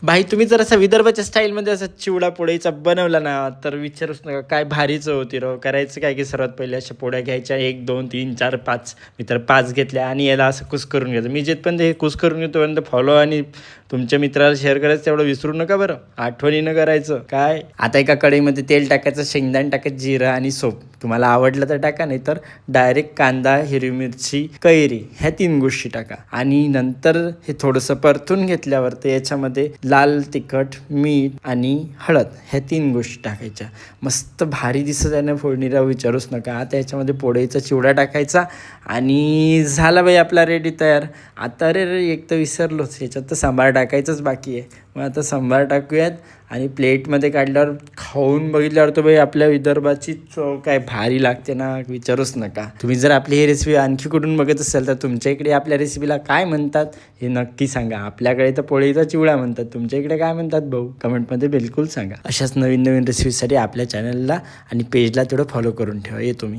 भाई तुम्ही जर असा विदर्भाच्या स्टाईलमध्ये असा चिवडा पोळीचा बनवला ना तर विचारूच नका, काय भारीच होती राव. करायचं काय की सर्वात पहिले अशा पोळ्या घ्यायच्या, 1 2 3 4 5. मी तर 5 घेतल्या आणि याला असं कुस करून घ्यायचं. मी जेथपर्यंत हे कुस करून घेतो पर्यंत फॉलो आणि तुमच्या मित्राला शेअर करायचं तेवढं विसरू नका बरं, आठवणीनं करायचं. काय आता एका कढईमध्ये तेल टाकायचं, शेंगदाणे टाकायचं, जिरं आणि सोप. तुम्हाला आवडलं तर टाका, नाही तर डायरेक्ट कांदा, हिरवी मिरची, कैरी ह्या 3 गोष्टी टाका. आणि नंतर हे थोडंसं परतून घेतल्यावर ते याच्यामध्ये लाल तिखट, मीठ आणि हळद ह्या 3 गोष्टी टाकायच्या. मस्त भारी दिसत आहे ना फोडणीला, विचारूच नका. आता याच्यामध्ये पोळीचा चिवडा टाकायचा आणि झाला बाई आपला रेडी तयार. आता रे एक तर विसरलोच, ह्याच्यात तर सांबार टाकायचंच बाकी आहे. मग आता सांबार टाकूयात आणि प्लेटमध्ये काढल्यावर खाऊन बघितल्यावर तर बाई आपल्या विदर्भाची चव काय भारी लागते ना, विचारूच नका. तुम्ही जर आपली ही रेसिपी आणखी कुठून बघत असाल तर तुमच्या इकडे आपल्या रेसिपीला काय म्हणतात हे नक्की सांगा. आपल्याकडे तर पोळीचा चिवडा म्हणतात, तुमच्या इकडे काय म्हणतात भाऊ, कमेंटमध्ये बिलकुल सांगा. अशाच नवीन नवीन रेसिपीसाठी आपल्या चॅनलला आणि पेजला तेवढं फॉलो करून ठेवा. येतो मी.